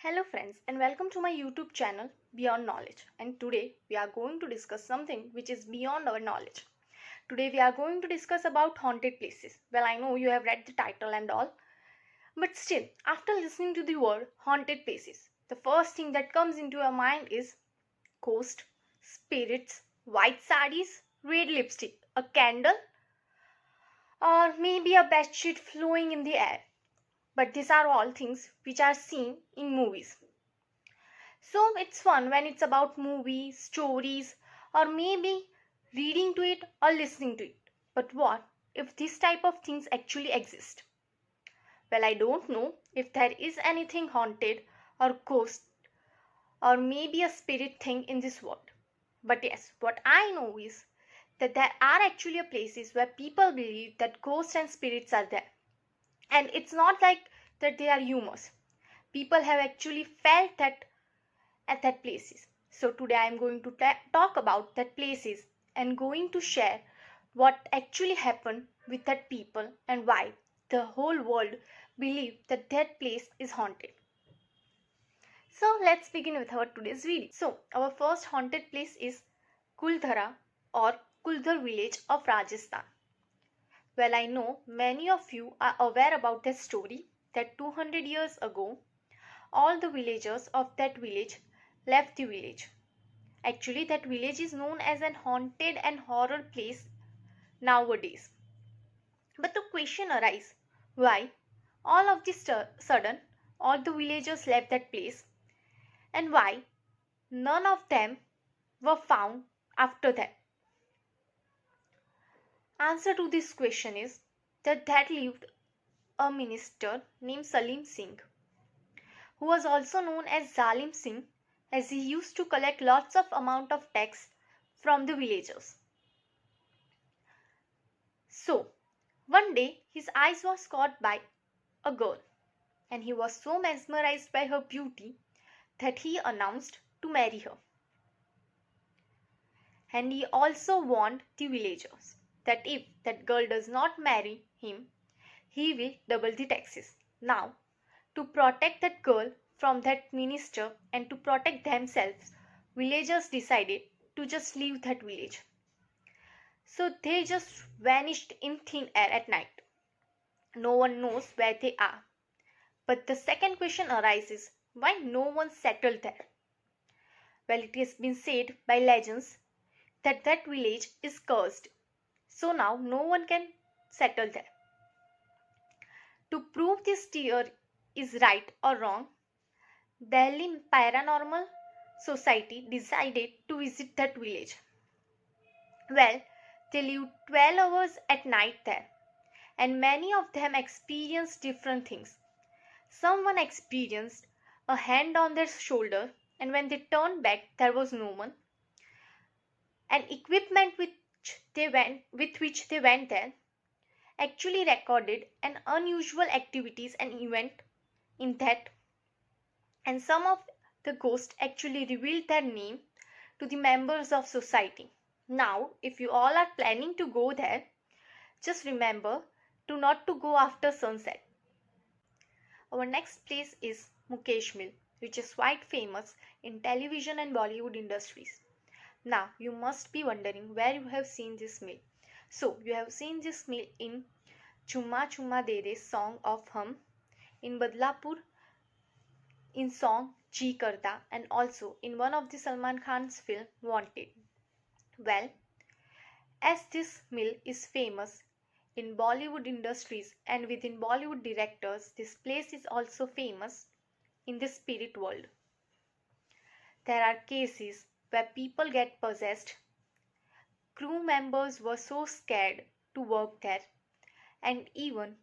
Hello friends and welcome to my YouTube channel Beyond Knowledge, and today we are going to discuss something which is beyond our knowledge. Today we are going to discuss about haunted places. Well, I know you have read the title and all, but still after listening to the word haunted places, the first thing that comes into your mind is ghost, spirits, white sarees, red lipstick, a candle, or maybe a bedsheet flowing in the air. But these are all things which are seen in movies. So it's fun when it's about movies, stories, or maybe reading to it or listening to it. But what if this type of things actually exist? Well, I don't know if there is anything haunted or ghost or maybe a spirit thing in this world. But yes, what I know is that there are actually places where people believe that ghosts and spirits are there. And it's not like that they are humors. People have actually felt that at that places. So today I am going to talk about that places and going to share what actually happened with that people and why the whole world believe that that place is haunted. So let's begin with our today's video. So our first haunted place is Kuldhara or Kuldhar village of Rajasthan. Well, I know many of you are aware about this story that 200 years ago all the villagers of that village left the village. Actually, that village is known as an haunted and horror place nowadays. But the question arises, why all of this sudden all the villagers left that place, and why none of them were found after that? Answer to this question is that lived a minister named Salim Singh, who was also known as Zalim Singh, as he used to collect lots of amount of tax from the villagers. So, one day his eyes was caught by a girl, and he was so mesmerized by her beauty that he announced to marry her. And he also warned the villagers that if that girl does not marry him, he will double the taxes. Now, to protect that girl from that minister and to protect themselves, villagers decided to just leave that village. So they just vanished in thin air at night. No one knows where they are. But the second question arises, why no one settled there? Well, it has been said by legends that that village is cursed. So now no one can settle there. To prove this theory is right or wrong, Delhi Paranormal Society decided to visit that village. Well, they lived 12 hours at night there, and many of them experienced different things. Someone experienced a hand on their shoulder, and when they turned back, there was no one. And equipment with which they went there actually recorded an unusual activities and event in that. And some of the ghosts actually revealed their name to the members of society. Now, if you all are planning to go there, just remember to not to go after sunset. Our next place is Mukesh Mill, which is quite famous in television and Bollywood industries. Now, you must be wondering where you have seen this mill. So, you have seen this mill in Chumma Chumma De De song of Hum, in Badlapur in song Ji Karta, and also in one of the Salman Khan's film Wanted. Well, as this mill is famous in Bollywood industries and within Bollywood directors, this place is also famous in the spirit world. There are cases where people get possessed, crew members were so scared to work there, and even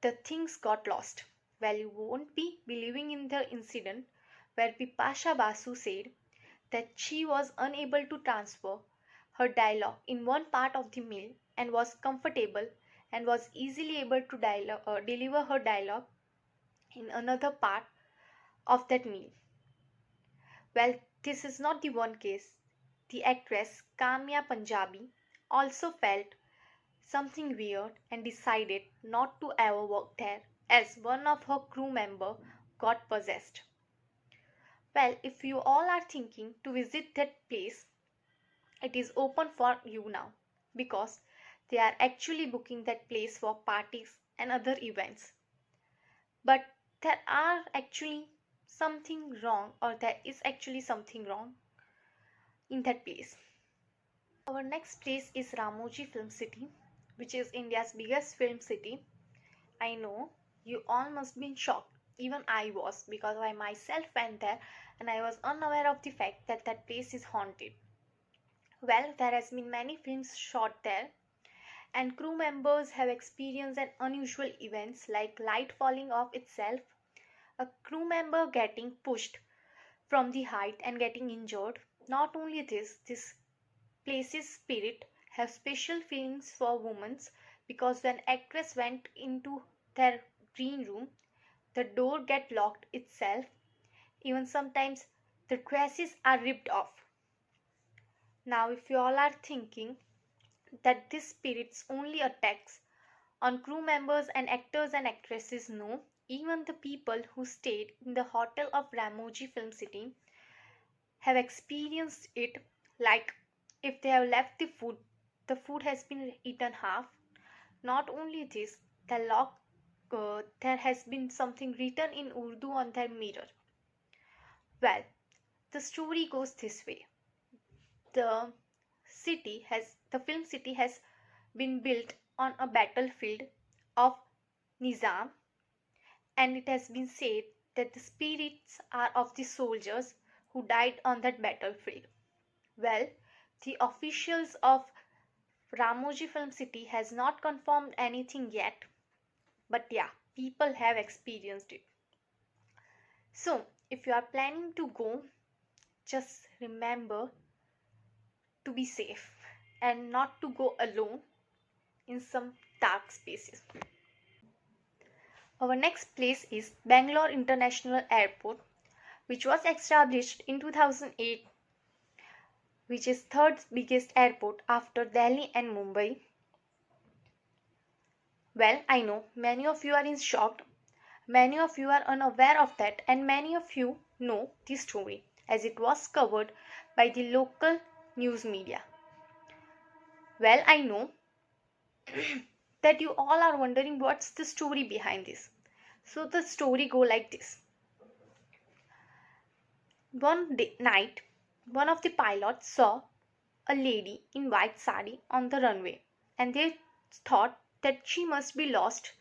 the things got lost. Well, you won't be believing in the incident where Bipasha Basu said that she was unable to transfer her dialogue in one part of the mill and was comfortable and was easily able to deliver her dialogue in another part of that meal. Well, this is not the one case. The actress Kamya Punjabi also felt something weird and decided not to ever work there as one of her crew member got possessed. Well, if you all are thinking to visit that place, it is open for you now because they are actually booking that place for parties and other events. But there are actually something wrong, or there is actually something wrong in that place. Our next place is Ramoji Film City, which is India's biggest film city. I know you all must be shocked. Even I was, because I myself went there and I was unaware of the fact that that place is haunted. Well, there has been many films shot there, and crew members have experienced an unusual events like light falling off itself, a crew member getting pushed from the height and getting injured. Not only this place's spirit have special feelings for women because when actress went into their green room, the door get locked itself. Even sometimes the dresses are ripped off. Now, if you all are thinking that this spirits only attacks on crew members and actors and actresses, no. Even the people who stayed in the hotel of Ramoji Film City have experienced it, like if they have left the food has been eaten half. Not only this, there has been something written in Urdu on their mirror. Well, the story goes this way. The the film city has been built on a battlefield of Nizam, and it has been said that the spirits are of the soldiers who died on that battlefield. Well, the officials of Ramoji Film City has not confirmed anything yet, but yeah, people have experienced it. So, if you are planning to go, just remember to be safe and not to go alone in some dark spaces. Our next place is Bangalore International Airport, which was established in 2008, which is third biggest airport after Delhi and Mumbai. Well, I know many of you are in shock, many of you are unaware of that, and many of you know the story as it was covered by the local news media. Well, I know that you all are wondering what's the story behind this. So the story go like this. Night, one of the pilots saw a lady in white sari on the runway, and they thought that she must be lost.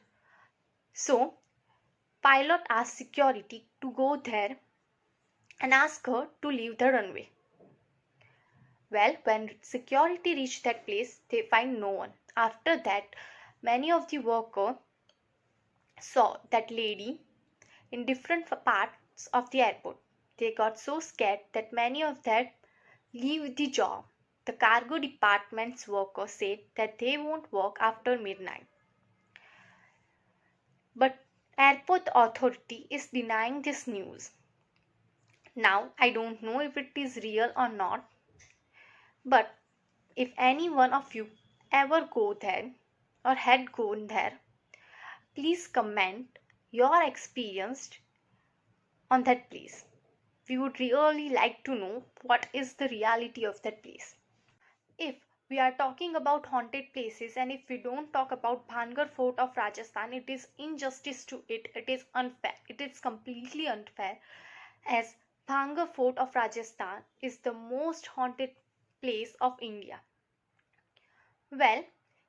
So pilot asked security to go there and ask her to leave the runway. Well, when security reached that place, they find no one. After that, many of the workers saw that lady in different parts of the airport. They got so scared that many of them leave the job. The cargo department's workers said that they won't work after midnight. But airport authority is denying this news. Now, I don't know if it is real or not, but if any one of you ever go there or had gone there, please comment your experience on that place. We would really like to know what is the reality of that place. If we are talking about haunted places and if we don't talk about Bhangar Fort of Rajasthan, it is injustice to it. It is unfair. It is completely unfair, as Bhangar Fort of Rajasthan is the most haunted place of India. Well,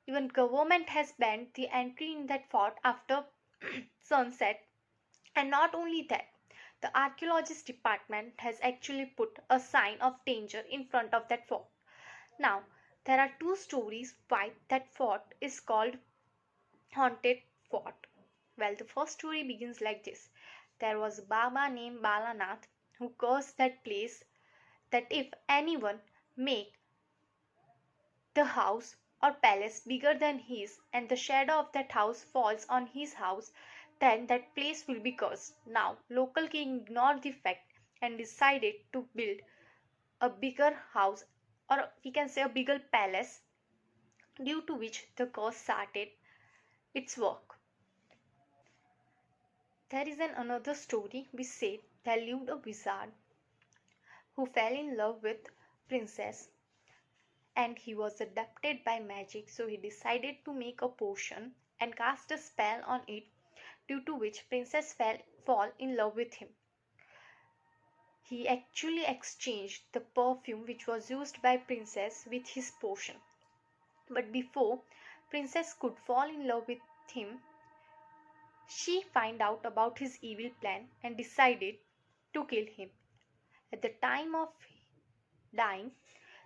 even government has banned the entry in that fort after sunset, and not only that, the archaeologist department has actually put a sign of danger in front of that fort. Now, there are two stories why that fort is called haunted fort. Well, the first story begins like this. There was a Baba named Balanath who cursed that place that if anyone make the house or palace bigger than his and the shadow of that house falls on his house, then that place will be cursed. Now, local king ignored the fact and decided to build a bigger house, or we can say a bigger palace, due to which the curse started its work. There is another story which said there lived a wizard who fell in love with princess, and he was adapted by magic, so he decided to make a potion and cast a spell on it, due to which princess fall in love with him. He actually exchanged the perfume which was used by princess with his potion. But before princess could fall in love with him, she found out about his evil plan and decided to kill him. At the time of dying,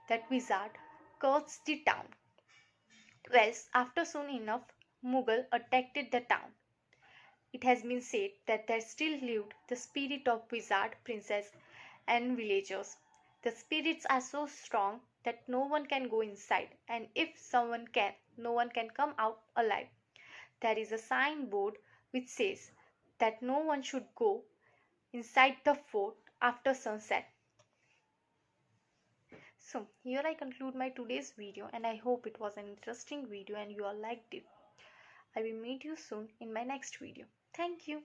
that wizard cursed the town. Well, after soon enough, Mughal attacked the town. It has been said that there still lived the spirit of wizard, princess, and villagers. The spirits are so strong that no one can go inside, and if someone can, no one can come out alive. There is a signboard which says that no one should go inside the fort after sunset. So here I conclude my today's video, and I hope it was an interesting video and you all liked it. I will meet you soon in my next video. Thank you.